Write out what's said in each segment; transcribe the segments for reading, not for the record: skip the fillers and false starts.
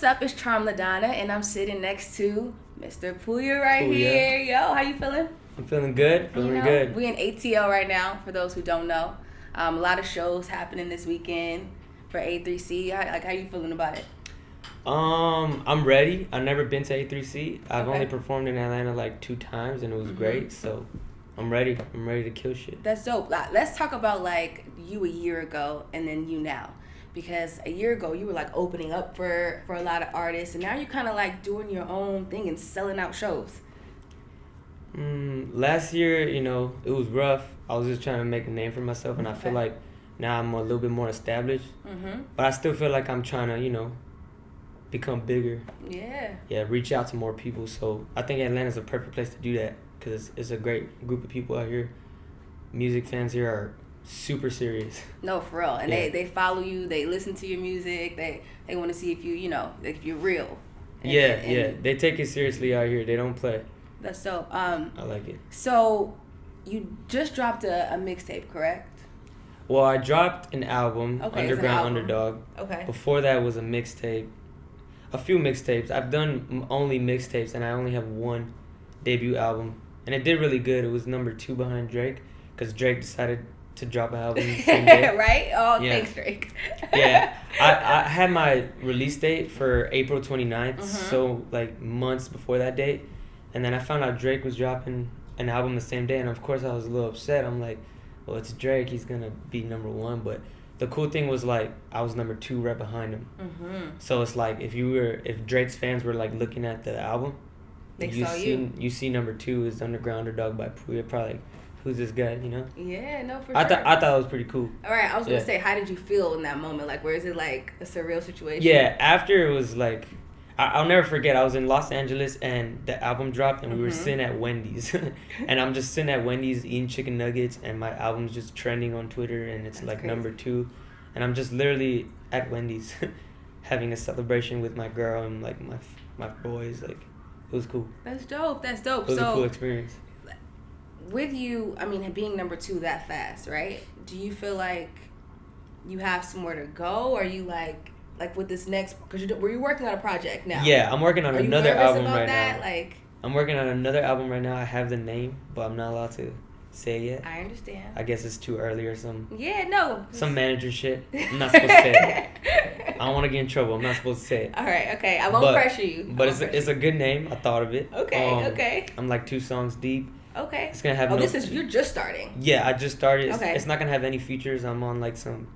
up? It's Charm LaDonna, and I'm sitting next to Mr. Pouya right here. Yo, how you feeling? I'm feeling good. Good. We in ATL right now, for those who don't know. A lot of shows happening this weekend for A3C. How you feeling about it? I'm ready. I've never been to A3C. I've Okay. only performed in Atlanta like 2 times, and it was great. So I'm ready. I'm ready to kill shit. That's dope. Let's talk about like you a year ago and then you now. Because a year ago you were like opening up for a lot of artists, and now you're kind of like doing your own thing and selling out shows. Last year, it was rough. I was just trying to make a name for myself, and I feel like now I'm a little bit more established. But I still feel like I'm trying to, become bigger. Yeah. Yeah, reach out to more people. So I think Atlanta's a perfect place to do that because it's a great group of people out here. Music fans here are super serious. No, for real. And they follow you. They listen to your music. They want to see if you, if you're real. And They take it seriously out here. They don't play. That's dope. I like it. So you just dropped a mixtape, correct? Well, I dropped an album, Underground UnderDog. Okay. Before that was a mixtape. A few mixtapes. I've done only mixtapes, and I only have one debut album. And it did really good. It was number 2 behind Drake, because Drake decided to drop an album the same day. Right? Oh, yeah. Thanks, Drake. Yeah. I had my release date for April 29th, so like months before that date. And then I found out Drake was dropping an album the same day, and of course I was a little upset. I'm like, well, it's Drake. He's going to be number 1, but the cool thing was, like, I was number 2 right behind him. So it's like if Drake's fans were like looking at the album, you see number 2 is Underground UnderDog by Pouya. Probably like, who's this guy? Yeah, no, for I sure. thought it was pretty cool. All right, I was gonna say, how did you feel in that moment? Like, where is it like a surreal situation? Yeah, after it was like, I'll never forget. I was in Los Angeles and the album dropped, and we were sitting at Wendy's, and I'm just sitting at Wendy's eating chicken nuggets, and my album's just trending on Twitter, and it's like crazy. Number 2, and I'm just literally at Wendy's, having a celebration with my girl and like my boys. Like, it was cool. That's dope. It was a cool experience. With you, I mean, being number 2 that fast, right? Do you feel like you have somewhere to go? Or are you like with this next, because were you working on a project now? Yeah, I'm working on another album right now. Like, I'm working on another album right now. I have the name, but I'm not allowed to say it yet. I understand. I guess it's too early or some. Yeah, no. Some manager shit. I'm not supposed to say it. I don't want to get in trouble. I'm not supposed to say it. All right, okay. I won't pressure you. But it's a good name. I thought of it. Okay. I'm like 2 songs deep. Okay. It's gonna have. You're just starting. Yeah, I just started. Okay. It's not gonna have any features. I'm on like some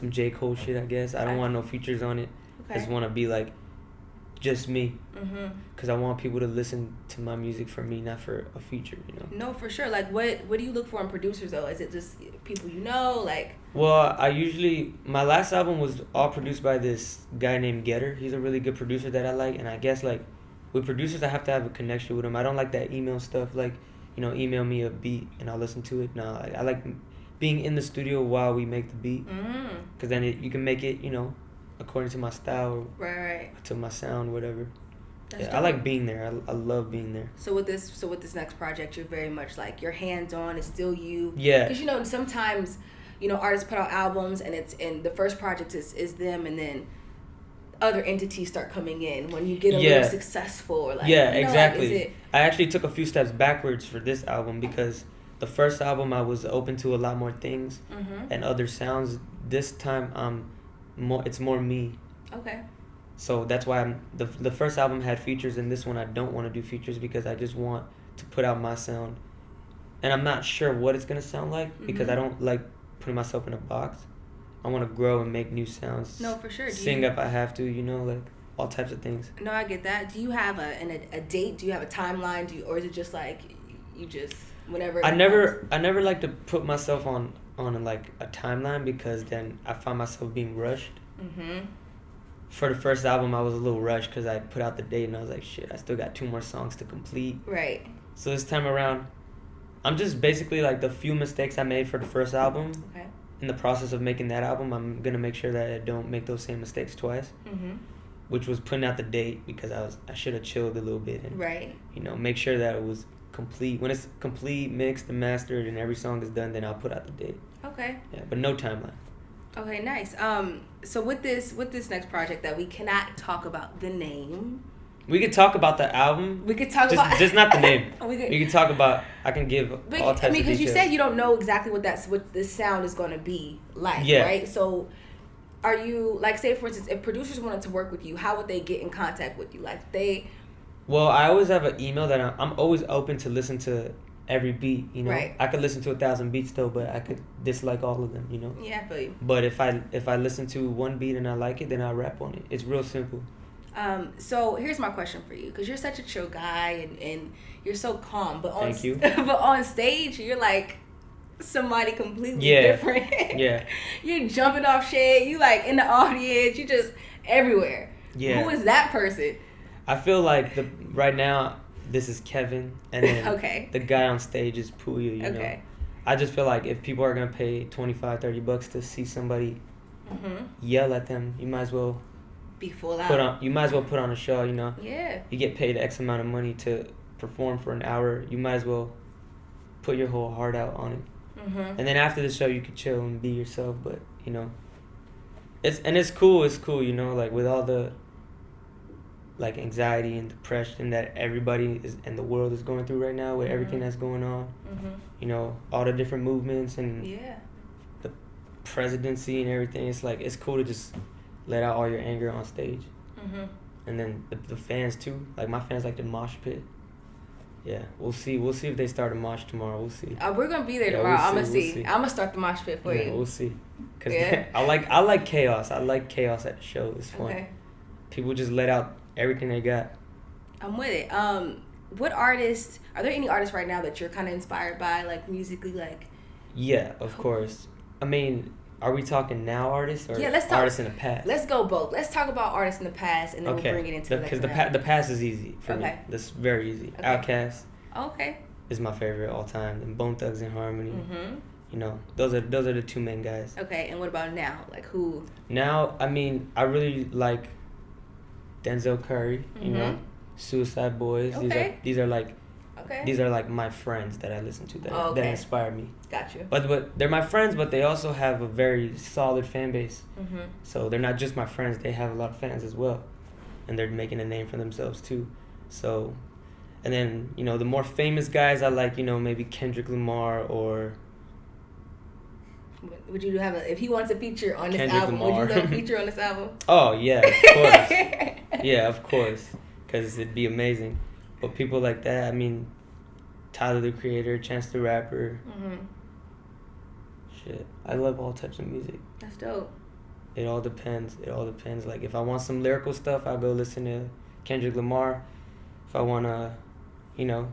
J. Cole shit, I guess. I don't want no features on it. I just want to be like just me. Because I want people to listen to my music for me, not for a feature, No, for sure. Like, what do you look for in producers, though? Is it just people like? Well, my last album was all produced by this guy named Getter. He's a really good producer that I like, and I guess, like, with producers, I have to have a connection with them. I don't like that email stuff, like, email me a beat and I'll listen to it. No, I like being in the studio while we make the beat. Because then you can make it, according to my style. Right. To my sound, whatever. That's dope. I like being there. I love being there. So with this next project, you're very much like, you're hands-on. It's still you. Yeah. Because, sometimes, artists put out albums and the first project is them, and then other entities start coming in when you get a little successful. Or like, exactly. Like, I actually took a few steps backwards for this album, because the first album I was open to a lot more things and other sounds. This time it's more me. Okay. So that's why the first album had features, and this one I don't want to do features, because I just want to put out my sound, and I'm not sure what it's gonna sound like, because I don't like putting myself in a box. I want to grow and make new sounds. No, for sure. Sing if I have to, like all types of things. No, I get that. Do you have a date? Do you have a timeline? Or is it just like you just whenever? I never like to put myself on like a timeline, because then I find myself being rushed. For the first album, I was a little rushed because I put out the date and I was like, shit, I still got 2 more songs to complete. Right. So this time around, I'm just basically like the few mistakes I made for the first album. Okay. In the process of making that album, I'm gonna make sure that I don't make those same mistakes twice. Which was putting out the date, because I should have chilled a little bit and make sure that it was complete. When it's complete, mixed and mastered, and every song is done, then I'll put out the date. Okay. Yeah, but no timeline. Okay, nice. So with this next project that we cannot talk about the name. We could talk about the album. We could talk just not the name. we can talk about. I can give all types of details. Because you said you don't know exactly what this sound is going to be like, yeah. right? So, are you like, say for instance, if producers wanted to work with you, how would they get in contact with you? Like Well, I always have an email that I'm always open to listen to every beat. You know, right. I could listen to 1,000 beats though, but I could dislike all of them. You know. Yeah, I feel you. But if I listen to one beat and I like it, then I rap on it. It's real simple. So here's my question for you, because you're such a chill guy and you're so calm, but on Thank you. but on stage you're like somebody completely yeah. different. Yeah. You're jumping off shit. You like in the audience. You just everywhere. Yeah. Who is that person? I feel like right now this is Kevin, and then okay. the guy on stage is Pouya. You know. I just feel like if people are gonna pay $25-$30 to see somebody yell at them, you might as well be full out. You might as well put on a show. You know. Yeah. You get paid X amount of money to perform for an hour. You might as well put your whole heart out on it. And then after the show, you could chill and be yourself. But you know, it's cool. It's cool. You know, like with all the like anxiety and depression that everybody is and the world is going through right now, with everything that's going on. You know, all the different movements and the presidency and everything. It's like it's cool to just let out all your anger on stage. And then the fans too. Like my fans like the mosh pit. Yeah, we'll see. We'll see if they start a mosh tomorrow. We'll see. We're gonna be there tomorrow. I'm gonna see. I'm gonna start the mosh pit for you. We'll see. Cause I like chaos. I like chaos at the show. It's fun. Okay. People just let out everything they got. I'm with it. What artists? Are there any artists right now that you're kind of inspired by, like musically, like? Yeah, of course. I mean, are we talking now artists or let's talk, artists in the past? Let's go both. Let's talk about artists in the past, and then we'll bring it into because the past is easy for me. That's very easy. Okay. Outkast. Okay. Is my favorite all time, and Bone Thugs and Harmony. You know, those are the two main guys. Okay, and what about now? Like who? Now, I mean, I really like Denzel Curry. You know, Suicide Boys. Okay. These are like my friends that I listen to that inspire me. Gotcha. But they're my friends, but they also have a very solid fan base. So they're not just my friends; they have a lot of fans as well, and they're making a name for themselves too. So, and then you know the more famous guys I like, you know, maybe Kendrick Lamar or. Would you have if he wants a feature on this Kendrick album? Lamar. Would you love a feature on this album? Oh yeah, of course. Yeah, of course, because it'd be amazing. But people like that, I mean, Tyler the Creator, Chance the Rapper. Shit, I love all types of music. That's dope. It all depends. Like if I want some lyrical stuff, I'll go listen to Kendrick Lamar. If I wanna, you know,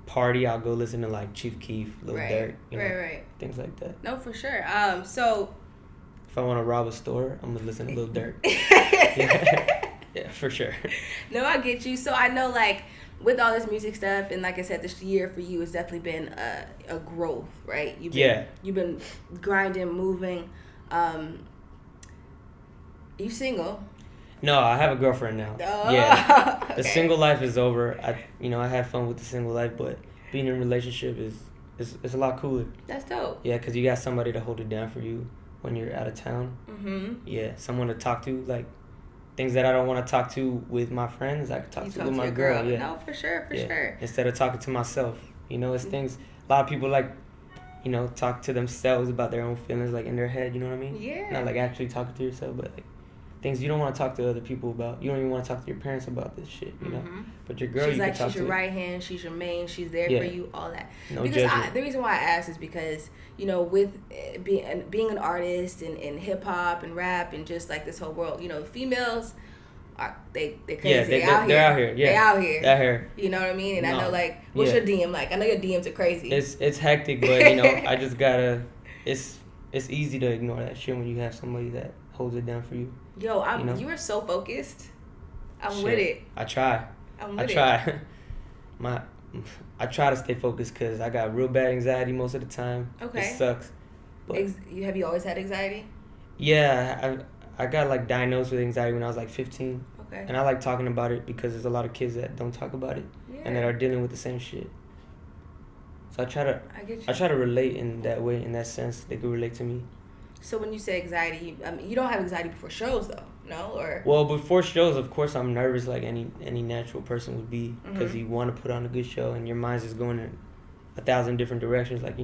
party, I'll go listen to like Chief Keef, Lil Durk, you know, things like that. No, for sure. So if I want to rob a store, I'm gonna listen to Lil Durk. Yeah, for sure. No, I get you. So I know, like, with all this music stuff, and like I said, this year for you has definitely been a growth, right? You've been grinding, moving. You single? No, I have a girlfriend now. Oh, yeah. okay. The single life is over. I had fun with the single life, but being in a relationship is a lot cooler. That's dope. Yeah, because you got somebody to hold it down for you when you're out of town. Yeah, someone to talk to, like things that I don't want to talk to with my friends, I can talk to with my girl. Yeah. No, for sure. Instead of talking to myself, you know, it's things. A lot of people like, you know, talk to themselves about their own feelings, like in their head. You know what I mean? Yeah. Not like actually talking to yourself, but like things you don't want to talk to other people about. You don't even want to talk to your parents about this shit, you know. But your girl, she's you like, can talk to. She's your right hand. She's your main. She's there for you. All that. No because judgment. the reason why I asked is because, you know, with being an artist and hip hop and rap and just like this whole world, you know, females. They're crazy. Yeah, they're out here. Yeah, they out here. They're out here. You know what I mean? And I know, like, what's your DM like? I know your DMs are crazy. It's hectic, but you know, I just gotta. It's easy to ignore that shit when you have somebody that holds it down for you. Yo, you are so focused. I'm with it. I try. I try. I try to stay focused because I got real bad anxiety most of the time. Okay. It sucks. But have you always had anxiety? Yeah, I got like diagnosed with anxiety when I was like 15. Okay. And I like talking about it because there's a lot of kids that don't talk about it and that are dealing with the same shit. So I try to relate in that way, in that sense. They could relate to me. So when you say anxiety, you don't have anxiety before shows though, no? Or Well, before shows, of course, I'm nervous like any natural person would be, because Mm-hmm. you want to put on a good show and your mind's just going in 1,000 different directions. Like,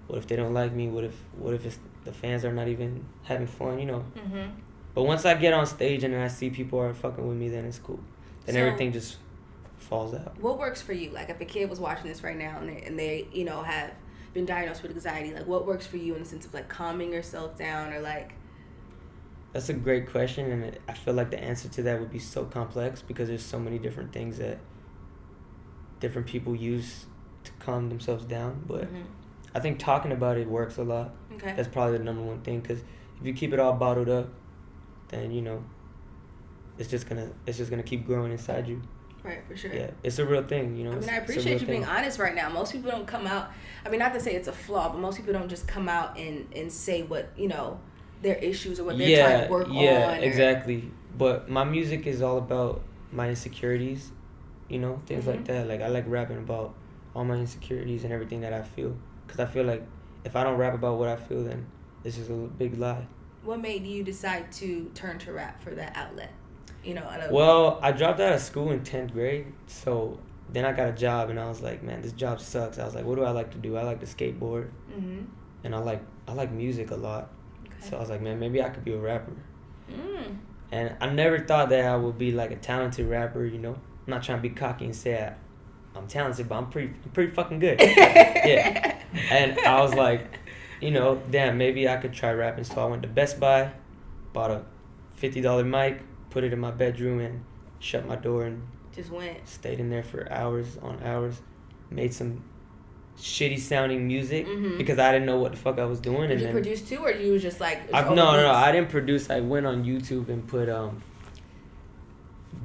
what if they don't like me? What if it's the fans are not even having fun? Mm-hmm. But once I get on stage and then I see people are fucking with me, then it's cool. Then So- everything just falls out. What works for you? Like if a kid was watching this right now and they have been diagnosed with anxiety, like what works for you in the sense of like calming yourself down or like? That's a great question, and I feel like the answer to that would be so complex because there's so many different things that different people use to calm themselves down. But Mhm. I think talking about it works a lot. Okay. That's probably the number one thing, because if you keep it all bottled up, then it's just gonna keep growing inside you. Right, for sure. Yeah, it's a real thing. I mean, I It's a appreciate real you being thing. honest right now. Most people don't come out. I mean, not to say it's a flaw, but most people don't just come out and say what their issues or what they're trying to work on. Yeah, or- exactly. But my music is all about my insecurities, things like Mhm. that. Like I like rapping about all my insecurities and everything that I feel, because I feel like if I don't rap about what I feel, then it's just a big lie. What made you decide to turn to rap for that outlet? Well, I dropped out of school in 10th grade, so then I got a job, and I was like, man, this job sucks. I was like, what do I like to do? I like to skateboard, Mm-hmm. and I like music a lot. Okay. So I was like, man, maybe I could be a rapper. Mm. And I never thought that I would be like a talented rapper, I'm not trying to be cocky and say I'm talented, but I'm pretty fucking good. Yeah. And I was like, damn, maybe I could try rapping. So I went to Best Buy, bought a $50 mic, put it in my bedroom, and shut my door and Just went. stayed in there for hours on hours. Made some shitty sounding music Mhm. because I didn't know what the fuck I was doing. Did and you then produce too, or you was just like? no, I didn't produce. I went on YouTube and put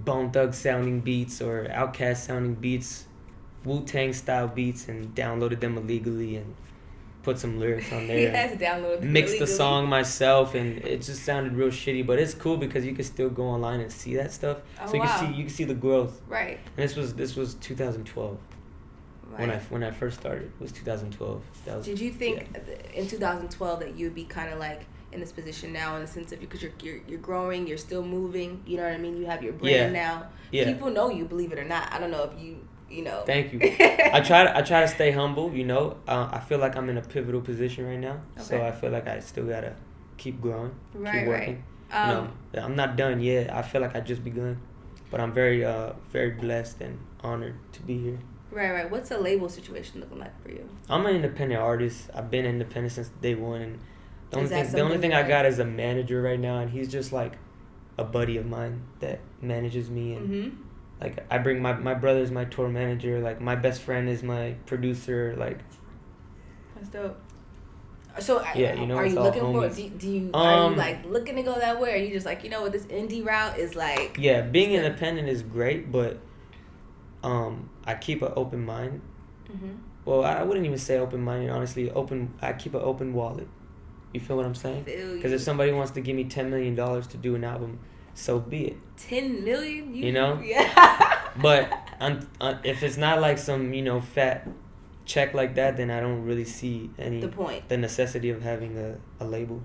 Bone Thug sounding beats or Outkast sounding beats, Wu-Tang style beats, and downloaded them illegally and put some lyrics on there. You had to download. Mixed the illegally. song myself, and it just sounded real shitty. But it's cool because you can still go online and see that stuff. Oh, So you wow. can see the growth. Right. And this was 2012 Right. when I first started. It was 2012. That was, Did you think in 2012 that you'd be kind of like in this position now, in the sense of because you're growing, you're still moving, you know what I mean? You have your brand now. Yeah. People know you, believe it or not. I don't know if you know. Thank you. I try to stay humble. I feel like I'm in a pivotal position right now, so Okay. I feel like I still gotta keep growing, Right, keep working. right. I'm not done yet. I feel like I just begun, but I'm very very blessed and honored to be here. Right. What's the label situation looking like for you? I'm an independent artist. I've been independent since day one, and the Is that only something thing I like- got is a manager right now, and he's just like a buddy of mine that manages me. And Mm-hmm. like I bring my brother's my tour manager. Like my best friend is my producer. Like That's dope. So Yeah, are it's you all looking for? homies. Do you are you Um, like looking to go that way? Or are you just like what this indie route is like? yeah, being So- independent is great, but I keep an open mind. Mm-hmm. Well, I wouldn't even say open minded. Honestly, I keep an open wallet. You feel what I'm saying? Because if somebody wants to give me $10 million to do an album, so be it. 10 million, Yeah. But if it's not like some fat check like that, then I don't really see the necessity of having a label.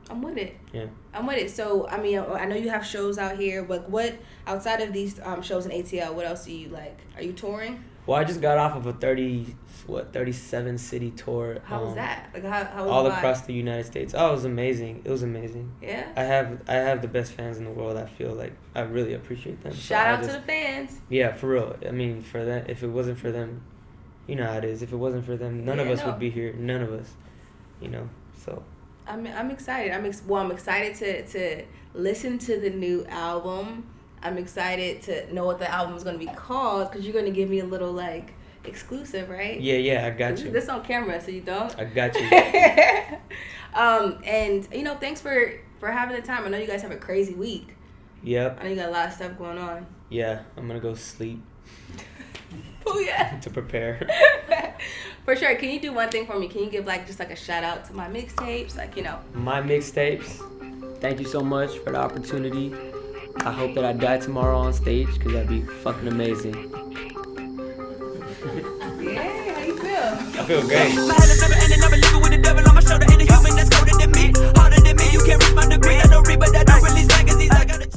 I'm with it. Yeah. I'm with it. So I mean, I know you have shows out here, but what outside of these shows in ATL, what else do you like? Are you touring? Well, I just got off of a 37 city tour. How was that? Like how was all the vibe? across the United States. Oh, it was amazing. It was amazing. Yeah. I have the best fans in the world. I feel like I really appreciate them. So Shout I out just- to the fans. Yeah, for real. I mean, for that, if it wasn't for them, you know how it is. If it wasn't for them, none of Yeah, us no. would be here. None of us, So I'm excited. I'm excited to listen to the new album. I'm excited to know what the album is going to be called because you're going to give me a little like exclusive, right? yeah, I got you. This on camera, so you don't. I got you. And thanks for having the time. I know you guys have a crazy week. Yep. I know you got a lot of stuff going on. Yeah, I'm gonna go sleep Pouya. to prepare. For sure. Can you do one thing for me? Can you give just a shout out to my mixtapes? My Mixtapes. Thank you so much for the opportunity. I hope that I die tomorrow on stage because that'd be fucking amazing. Yeah, how you feel? I feel great.